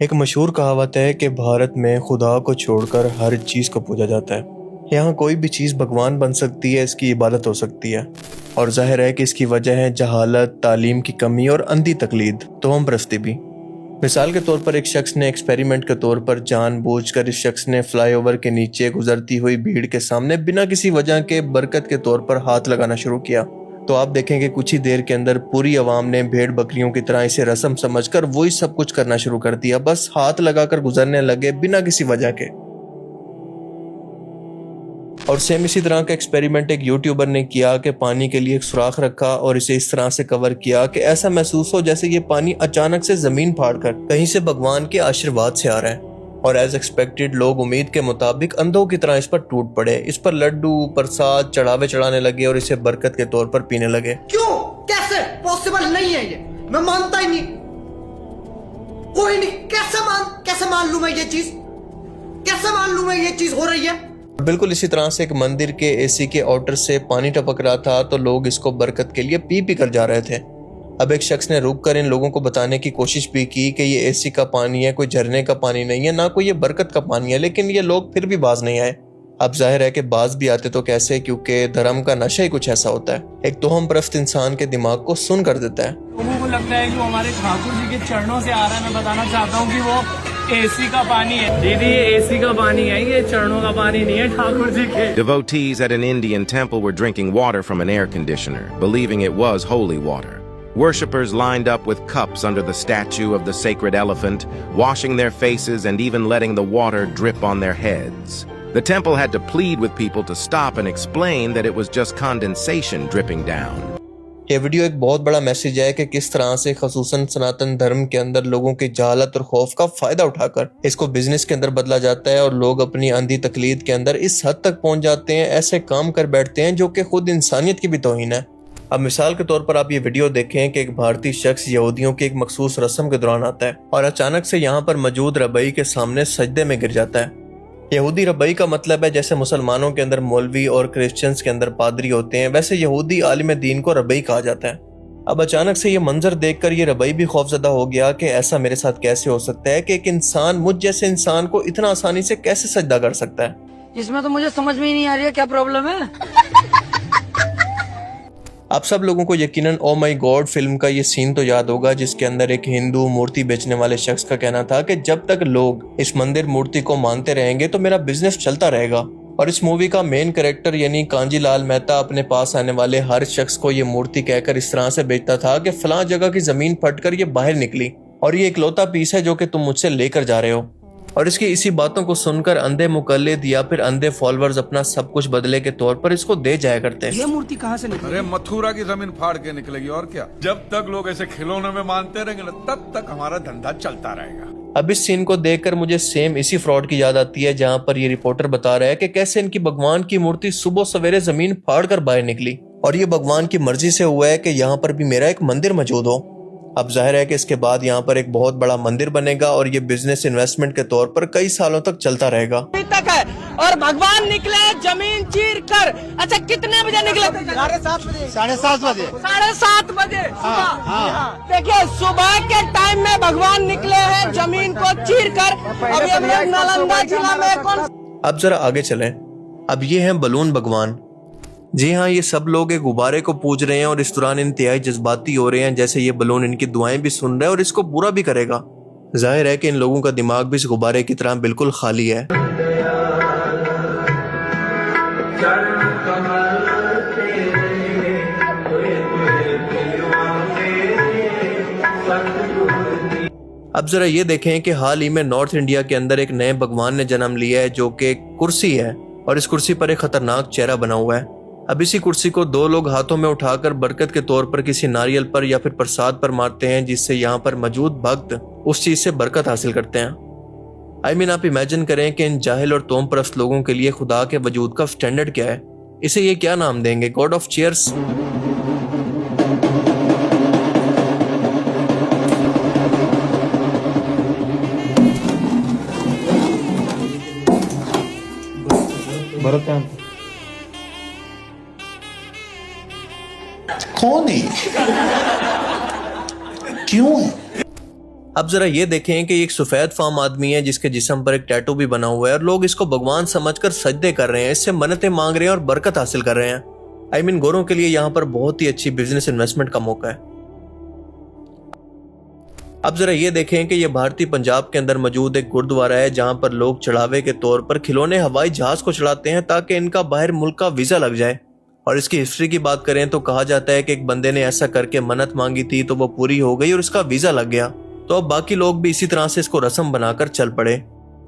एक मशहूर कहावत है कि भारत में खुदा को छोड़कर हर चीज़ को पूजा जाता है। यहाँ कोई भी चीज़ भगवान बन सकती है, इसकी इबादत हो सकती है। और जाहिर है कि इसकी वजह है जहालत, तालीम की कमी और अंधी तकलीद, तोहम परस्ती भी। मिसाल के तौर पर एक शख्स ने एक्सपेरिमेंट के तौर पर जानबूझकर इस शख्स ने फ्लाईओवर के नीचे गुजरती हुई भीड़ के सामने बिना किसी वजह के बरकत के तौर पर हाथ लगाना शुरू किया। तो आप देखेंगे कुछ ही देर के अंदर पूरी आवाम ने भेड़ बकरियों की तरह इसे रस्म समझकर वही सब कुछ करना शुरू कर दिया। बस हाथ लगाकर गुजरने लगे बिना किसी वजह के। और सेम इसी तरह का एक्सपेरिमेंट एक यूट्यूबर ने किया कि पानी के लिए एक सुराख रखा और इसे इस तरह से कवर किया कि ऐसा महसूस हो जैसे ये पानी अचानक से जमीन फाड़कर कहीं से भगवान के आशीर्वाद से आ रहा है। और एज एक्सपेक्टेड लोग उम्मीद के मुताबिक अंधों की तरह इस पर टूट पड़े, इस पर लड्डू प्रसाद चढ़ावे चढ़ाने लगे और इसे बरकत के तौर पर पीने लगे। क्यों? कैसे? पॉसिबल नहीं है ये, मैं मानता ही नहीं। कोई नहीं, कैसे मान लूं मैं ये चीज? कैसे मान लूं मैं ये चीज हो रही है? बिल्कुल इसी तरह से एक मंदिर के एसी के आउटर से पानी टपक रहा था तो लोग इसको बरकत के लिए पी कर जा रहे थे। अब एक शख्स ने रुक कर इन लोगों को बताने की कोशिश भी की कि ये एसी का पानी है, कोई झरने का पानी नहीं है, ना कोई ये बरकत का पानी है, लेकिन ये लोग फिर भी बाज नहीं आए। अब जाहिर है कि बाज भी आते तो कैसे, क्योंकि धर्म का नशा ही कुछ ऐसा होता है, एक तोहम परस्त इंसान के दिमाग को सुन कर देता है। लोगों को लगता है कि वो हमारे ठाकुर जी के चरणों से आ रहा है। मैं बताना चाहता हूँ कि वो एसी का पानी है। दीदी ये एसी का पानी है, ये चरणों का पानी नहीं है ठाकुर जी के। Devotees at an Indian temple were drinking water from an air conditioner, believing it was holy water. Worshippers lined up with cups under the statue of the sacred elephant, washing their faces and even letting the water drip on their heads. The temple had to plead with people to stop and explain that it was just condensation dripping down. ये video एक बहुत बड़ा message है कि किस तरह से खसूसन सनातन धर्म के अंदर लोगों की जहालत और खौफ का फायदा उठाकर इसको बिजनेस के अंदर बदला जाता है और लोग अपनी अंधी तकलीद के अंदर इस हद तक पहुंच जाते हैं, ऐसे काम कर बैठते हैं जो कि खुद इंसानियत की भी तौहीन है। अब मिसाल के तौर पर आप ये वीडियो देखें कि एक भारतीय शख्स यहूदियों की एक मखसूस रस्म के दौरान आता है और अचानक से यहाँ पर मौजूद रबई के सामने सजदे में गिर जाता है। यहूदी रबई का मतलब है जैसे मुसलमानों के अंदर मौलवी और क्रिश्चियंस के अंदर पादरी होते हैं, वैसे यहूदी आलिम दीन को रबई कहा जाता है। अब अचानक से ये मंजर देखकर ये रबई भी खौफजदा हो गया कि ऐसा मेरे साथ कैसे हो सकता है कि एक इंसान मुझ जैसे इंसान को इतना आसानी से कैसे सजदा कर सकता है। इसमें तो मुझे समझ में ही नहीं आ रही है क्या प्रॉब्लम है। आप सब लोगों को यकीनन ओ माई गॉड फिल्म का ये सीन तो याद होगा जिसके अंदर एक हिंदू मूर्ति बेचने वाले शख्स का कहना था कि जब तक लोग इस मंदिर मूर्ति को मानते रहेंगे तो मेरा बिजनेस चलता रहेगा। और इस मूवी का मेन कैरेक्टर यानी कांजी लाल मेहता अपने पास आने वाले हर शख्स को ये मूर्ति कहकर इस तरह से बेचता था कि फलां जगह की जमीन फटकर ये बाहर निकली और ये इकलौता पीस है जो कि तुम मुझसे लेकर जा रहे हो। और इसकी इसी बातों को सुनकर अंधे मुकल्लिद या फिर अंधे फॉलोअर्स अपना सब कुछ बदले के तौर पर इसको दे जाया करते हैं। ये मूर्ति कहाँ से निकली? अरे मथुरा की जमीन फाड़ के निकलेगी और क्या। जब तक लोग ऐसे खिलौने में मानते रहेंगे ना तब तक हमारा धंधा चलता रहेगा। अब इस सीन को देखकर मुझे सेम इसी फ्रॉड की याद आती है जहां पर ये रिपोर्टर बता रहा है कि कैसे इनकी भगवान की मूर्ति सुबह सवेरे जमीन फाड़ कर बाहर निकली और ये भगवान की मर्जी से हुआ है कि यहाँ पर भी मेरा एक मंदिर मौजूद हो। अब जाहिर है कि इसके बाद यहाँ पर एक बहुत बड़ा मंदिर बनेगा और ये बिजनेस इन्वेस्टमेंट के तौर पर कई सालों तक चलता रहेगा। तक है और भगवान निकले जमीन चीर कर। अच्छा कितने बजे निकले? 7:30 बजे। 7:30 बजे सुबह। देखिए सुबह के टाइम में भगवान निकले हैं जमीन को चीर कर। अभी हम लोग नालंदा जिला में कौन। अब जरा आगे चलें। अब ये हैं बलून भगवान। जी हाँ, ये सब लोग एक गुब्बारे को पूज रहे हैं और इस दौरान इंतहाई जज्बाती हो रहे हैं जैसे ये बलून इनकी दुआएं भी सुन रहे हैं और इसको बुरा भी करेगा। जाहिर है कि इन लोगों का दिमाग भी इस गुब्बारे की तरह बिल्कुल खाली है। अब जरा ये देखें कि हाल ही में नॉर्थ इंडिया के अंदर एक नए भगवान ने जन्म लिया है जो कि कुर्सी है और इस कुर्सी पर एक खतरनाक चेहरा बना हुआ है। अब इसी कुर्सी को दो लोग हाथों में उठाकर बरकत के तौर पर किसी नारियल पर या फिर प्रसाद पर मारते हैं जिससे यहाँ पर मौजूद भक्त उस चीज से बरकत हासिल करते हैं। आप इमेजिन करें कि इन जाहिल और तोम परस्त लोगों के लिए खुदा के वजूद का स्टैंडर्ड क्या है। इसे ये क्या नाम देंगे? God of chairs? कौन है? क्यों है? अब जरा ये देखें कि एक सफेद फार्म आदमी है जिसके जिस्म पर एक टैटू भी बना हुआ है और लोग इसको भगवान समझकर सजदे कर रहे हैं, इससे मन्नतें मांग रहे हैं और बरकत हासिल कर रहे हैं। गोरों के लिए यहाँ पर बहुत ही अच्छी बिजनेस इन्वेस्टमेंट का मौका है। अब जरा ये देखें कि ये भारतीय पंजाब के अंदर मौजूद एक गुरुद्वारा है जहाँ पर लोग चढ़ावे के तौर पर खिलौने हवाई जहाज को चढ़ाते हैं ताकि इनका बाहर मुल्क का वीजा लग जाए। और इसकी हिस्ट्री की बात करें तो कहा जाता है कि एक बंदे ने ऐसा करके मन्नत मांगी थी तो वो पूरी हो गई और उसका वीजा लग गया। तो अब बाकी लोग भी इसी तरह से इसको रस्म बनाकर चल पड़े।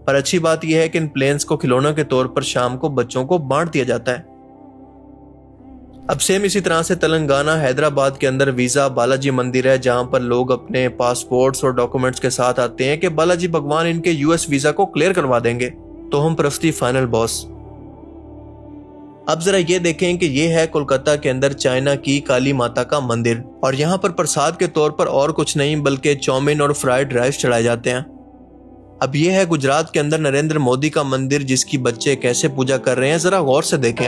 पर अच्छी बात यह है कि इन प्लेन्स को खिलौनों के तौर पर शाम को बच्चों को बांट दिया जाता है। अब सेम इसी तरह से तेलंगाना हैदराबाद के अंदर वीजा बालाजी मंदिर है जहां पर लोग अपने पासपोर्ट्स और डॉक्यूमेंट्स के साथ आते हैं कि बालाजी भगवान इनके यूएस वीजा को क्लियर करवा देंगे। तो हम परस्ती फाइनल बॉस। अब जरा ये देखें कि ये है कोलकाता के अंदर चाइना की काली माता का मंदिर और यहाँ पर प्रसाद के तौर पर और कुछ नहीं बल्कि चाउमीन और फ्राइड राइस चढ़ाए जाते हैं। अब ये है गुजरात के अंदर नरेंद्र मोदी का मंदिर जिसकी बच्चे कैसे पूजा कर रहे हैं, जरा गौर से देखें।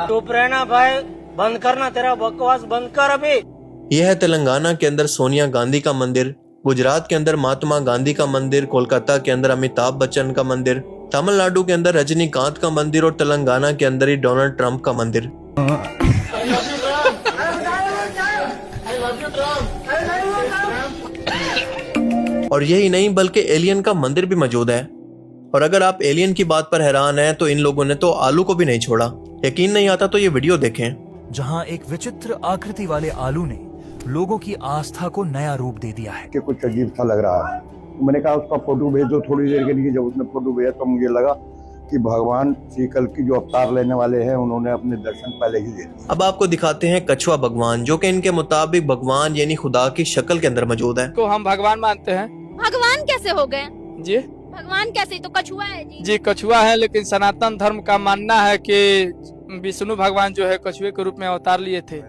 चुप रहना भाई, बंद करना, तेरा बकवास बंद कर अभी। यह है तेलंगाना के अंदर सोनिया गांधी का मंदिर, गुजरात के अंदर महात्मा गांधी का मंदिर, कोलकाता के अंदर अमिताभ बच्चन का मंदिर, तमिलनाडु के अंदर रजनीकांत का मंदिर और तेलंगाना के अंदर ही डोनाल्ड ट्रंप का मंदिर। और यही नहीं बल्कि एलियन का मंदिर भी मौजूद है। और अगर आप एलियन की बात पर हैरान हैं तो इन लोगों ने तो आलू को भी नहीं छोड़ा। यकीन नहीं आता तो ये वीडियो देखें। जहां एक विचित्र आकृति वाले आलू ने लोगों की आस्था को नया रूप दे दिया है। कि कुछ अजीब सा लग रहा है। मैंने कहा उसका फोटो भेज दो थोड़ी देर के लिए। जब उसने फोटो भेजा तो मुझे लगा कि भगवान श्री कल की जो अवतार लेने वाले हैं उन्होंने अपने दर्शन पहले ही दे दिए। अब आपको दिखाते हैं कछुआ भगवान जो कि इनके मुताबिक भगवान यानी खुदा की शक्ल के अंदर मौजूद है। को हम भगवान मानते हैं। भगवान कैसे हो गए जी? भगवान कैसे, तो कछुआ है जी कछुआ है, लेकिन सनातन धर्म का मानना है कि विष्णु भगवान जो है कछुए के रूप में अवतार लिए थे।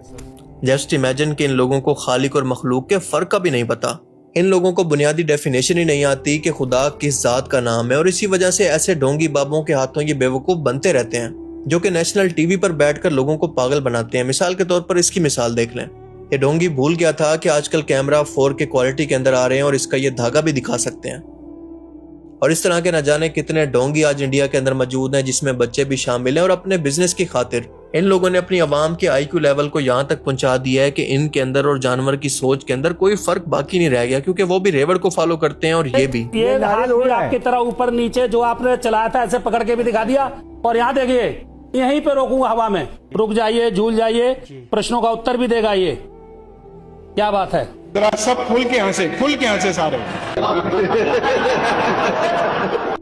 जस्ट इमेजिन कि इन लोगों को खालिक और मखलूक के फर्क का भी नहीं पता। इन लोगों को बुनियादी डेफिनेशन ही नहीं आती कि खुदा किस जात का नाम है और इसी वजह से ऐसे ढोंगी बाबों के हाथों ये बेवकूफ बनते रहते हैं जो कि नेशनल टीवी पर बैठकर लोगों को पागल बनाते हैं। मिसाल के तौर पर इसकी मिसाल देख लें। ये ढोंगी भूल गया था कि आजकल कैमरा 4K क्वालिटी के अंदर आ रहे हैं और इसका ये धागा भी दिखा सकते हैं। और इस तरह के न जाने कितने ढोंगी आज इंडिया के अंदर मौजूद हैं जिसमें बच्चे भी शामिल हैं। और अपने बिजनेस की खातिर इन लोगों ने अपनी आवाम के IQ लेवल को यहाँ तक पहुंचा दिया है कि इनके अंदर और जानवर की सोच के अंदर कोई फर्क बाकी नहीं रह गया, क्योंकि वो भी रेवड़ को फॉलो करते हैं और ये भी। ये आपकी तरह ऊपर नीचे जो आपने चलाया था ऐसे पकड़ के भी दिखा दिया। और यहाँ देखिए यहीं पे रोकूंगा हवा में, रुक जाइए, झूल जाइए, प्रश्नों का उत्तर भी देगा। ये क्या बात है? सब खुल के हंसे सारे।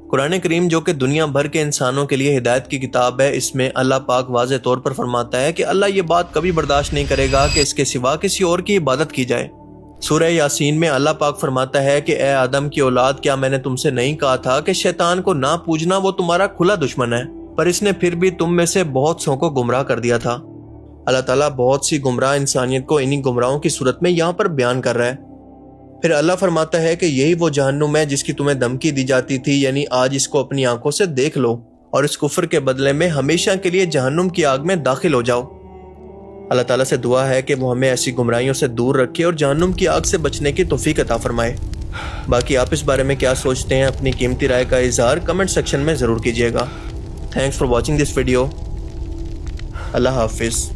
कुरान करीम जो कि दुनिया भर के इंसानों के लिए हिदायत की किताब है, इसमें अल्लाह पाक वाज़े तौर पर फरमाता है कि अल्लाह ये बात कभी बर्दाश्त नहीं करेगा कि इसके सिवा किसी और की इबादत की जाए। सूरह यासीन में अल्लाह पाक फरमाता है कि ए आदम की औलाद, क्या मैंने तुमसे नहीं कहा था कि शैतान को ना पूजना, वो तुम्हारा खुला दुश्मन है, पर इसने फिर भी तुम में से बहुत सौ को गुमराह कर दिया था। अल्लाह ताला बहुत सी गुमराह इंसानियत को इन्हीं गुमराहों की सूरत में यहाँ पर बयान कर रहा है। फिर अल्लाह फरमाता है कि यही वो जहन्नुम है जिसकी तुम्हें धमकी दी जाती थी, यानी आज इसको अपनी आंखों से देख लो और इस कुफ्र के बदले में हमेशा के लिए जहन्नुम की आग में दाखिल हो जाओ। अल्लाह ताला से दुआ है कि वो हमें ऐसी गुमराहियों से दूर रखे और जहन्नुम की आग से बचने की तौफीक अता फरमाए। बाकी आप इस बारे में क्या सोचते हैं, अपनी कीमती राय का इजहार कमेंट सेक्शन में जरूर कीजिएगा। Thanks for watching this video. Allah Hafiz.